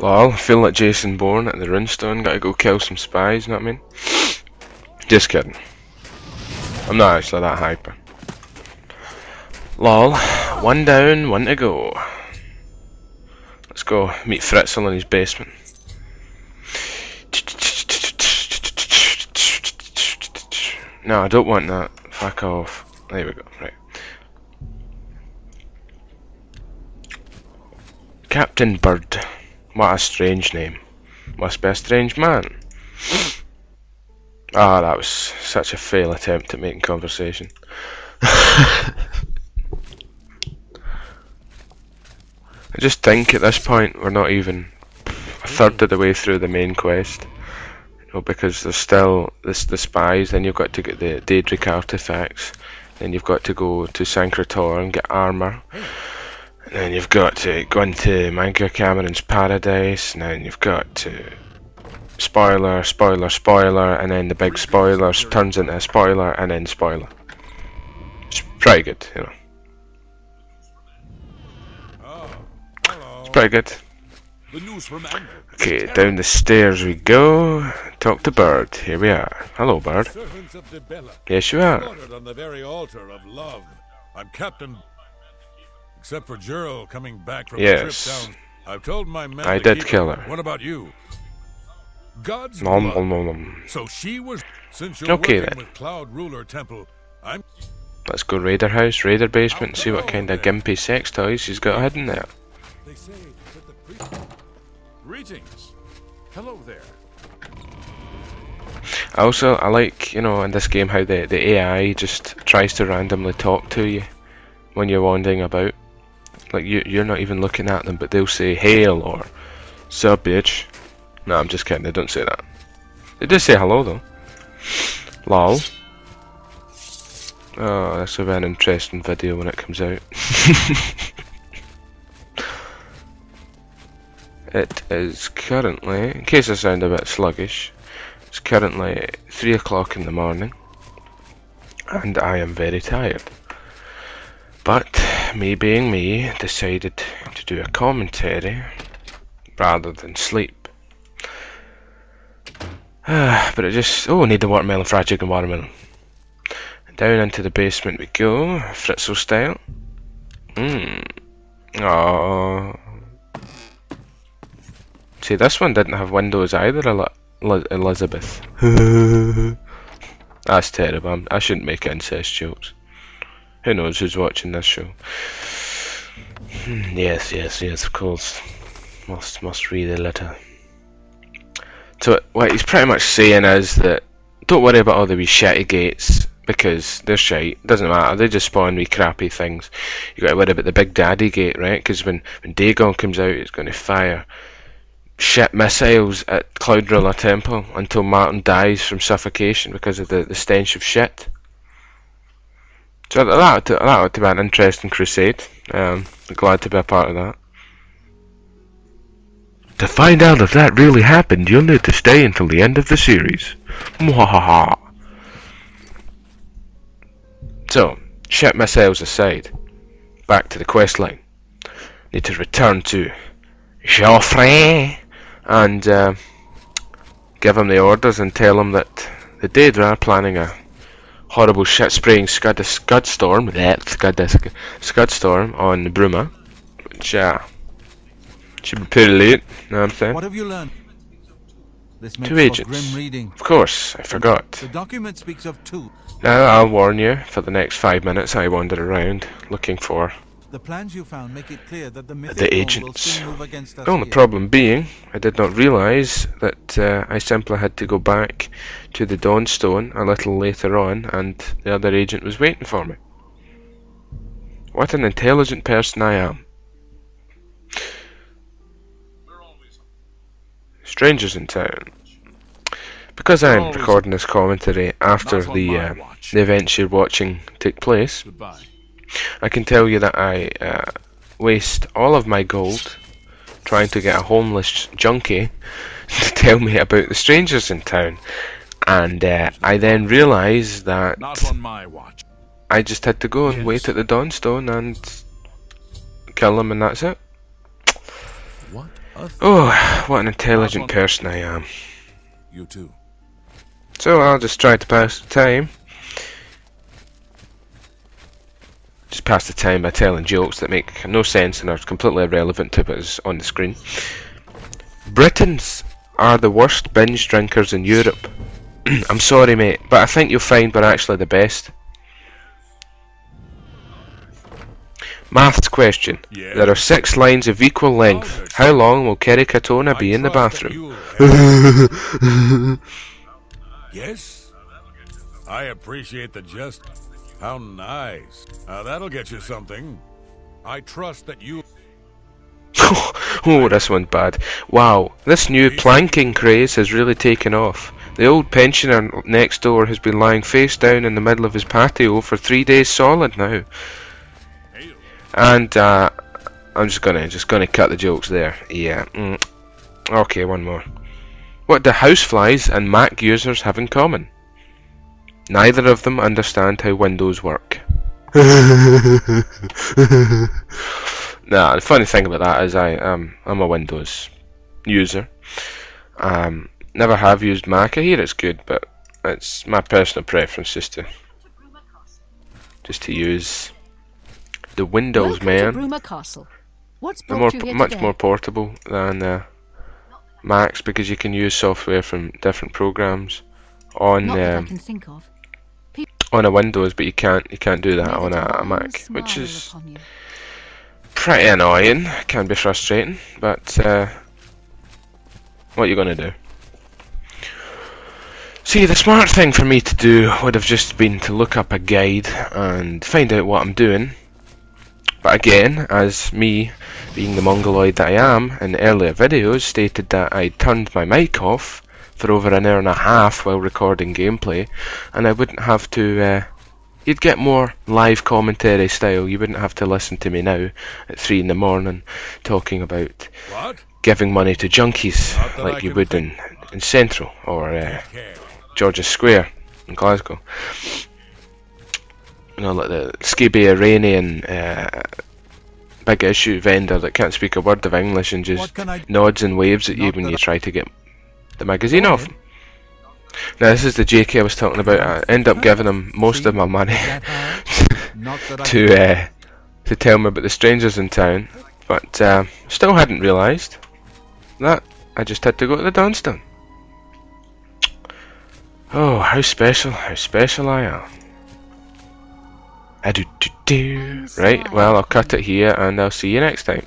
Lol, feel like Jason Bourne at the Runestone, gotta go kill some spies, you know what I mean? Just kidding. I'm not actually that hyper. Lol, one down, one to go. Let's go meet Fritzl in his basement. No, I don't want that. Fuck off. There we go, right. Captain Bird. What a strange name. Must be a strange man. Ah, that was such a fail attempt at making conversation. I just think at this point we're not even a third of the way through the main quest. You know, because there's still the spies, then you've got to get the Daedric artifacts, then you've got to go to Sancretor and get armour. And then you've got to go into Mangia Cameron's Paradise, and then you've got to spoiler, spoiler, spoiler, and then the big spoiler turns into a spoiler, and then spoiler. It's pretty good, you know. It's pretty good. Okay, down the stairs we go. Talk to Bird. Here we are. Hello, Bird. Yes, you are. On the very altar of love. I'm Captain. Except for Gerald coming back from a trip down. I've told my men I did kill her. What about you? God's nom, blood. nom, nom. So she was. Since you're Okay working then. with Cloud Ruler Temple, I'm. Let's go Raider house, Raider basement, and see what kind of gimpy sex toys she's got hidden there. They say that the priest. Greetings. Hello there. Also, I like, you know, in this game how the AI just tries to randomly talk to you when you're wandering about. Like you're not even looking at them, but they'll say "Hail" or "Sup, bitch." No, I'm just kidding. They don't say that. They do say hello though. Lol. Oh, this will be an interesting video when it comes out. It is currently, in case I sound a bit sluggish, it's currently 3 o'clock in the morning, and I am very tired. But me being me, decided to do a commentary rather than sleep. But it just, oh, need the watermelon, fried chicken watermelon. Down into the basement we go, Fritzl style. Aww. See, this one didn't have windows either, Elizabeth. That's terrible. I shouldn't make incest jokes. Who knows who's watching this show? Yes, of course. Must read a letter. So what he's pretty much saying is that don't worry about all the wee shitty gates, because they're shite. Doesn't matter. They just spawn wee crappy things. You got to worry about the Big Daddy gate, right? Because when Dagon comes out, it's going to fire shit missiles at Cloud Ruler Temple until Martin dies from suffocation because of the stench of shit. So that ought to be an interesting crusade. I'm glad to be a part of that. To find out if that really happened, you'll need to stay until the end of the series. Mwahaha. So, shit missiles aside, back to the quest line. Need to return to Joffrey and give him the orders and tell him that the Daedra are planning a horrible shit-spraying scud storm on Bruma, which should be pretty late. Know what I'm saying? What have you learned? This makes 2 agents. grim reading. Of course, I forgot. The document speaks of 2. Now I'll warn you. For the next 5 minutes, I wander around looking for The plans you found make it clear that the agents. will soon move against us. The only problem being, I did not realise that I simply had to go back to the Dawnstone a little later on, and the other agent was waiting for me. What an intelligent person I am. Strangers in town. Because I'm recording this commentary after the events you're watching take place, Goodbye. I can tell you that I waste all of my gold trying to get a homeless junkie to tell me about the strangers in town, and I then realise that Not on my watch. I just had to go and wait at the Dawnstone and kill them, and that's it. What Oh, what an intelligent person I am. You too. So I'll just try to pass the time. Just pass the time by telling jokes that make no sense and are completely irrelevant to what is on the screen. Britons are the worst binge drinkers in Europe. I'm sorry, mate, but I think you'll find we're actually the best. Maths question. Yeah. There are 6 lines of equal length. How long will Kerry Katona be in the bathroom? Yes? I appreciate the jest. How nice. That'll get you something. I trust that you... Oh, this one's bad. Wow, this new planking craze has really taken off. The old pensioner next door has been lying face down in the middle of his patio for 3 days solid now. And I'm just gonna cut the jokes there. Yeah. Okay, one more. What do houseflies and Mac users have in common? Neither of them understand how Windows work. Nah, the funny thing about that is I'm a Windows user. Never have used Mac. I hear it's good, but it's my personal preference just to use the Windows. Welcome Man. To Castle. What's They're brought you here much today? more portable than Macs because you can use software from different programs on Not that I can think of. on a Windows, but you can't do that May on the a divine Mac, smile which is upon you. pretty annoying. Can be frustrating, but what are you gonna do? See, the smart thing for me to do would have just been to look up a guide and find out what I'm doing. But again, as me, being the mongoloid that I am, in earlier videos stated that I turned my mic off for over an hour and a half while recording gameplay, and I wouldn't have to, you'd get more live commentary style. You wouldn't have to listen to me now at 3 in the morning talking about What? giving money to junkies like you would in Central or George's Square in Glasgow. You know, like the skibby Iranian big issue vendor that can't speak a word of English and just nods and waves at you when you try to get the magazine off him. Now this is the JK I was talking about. I end up giving him most of my money to tell me about the strangers in town, but still hadn't realised that I just had to go to the Dunstan. Oh, how special I am. Right, well, I'll cut it here and I'll see you next time.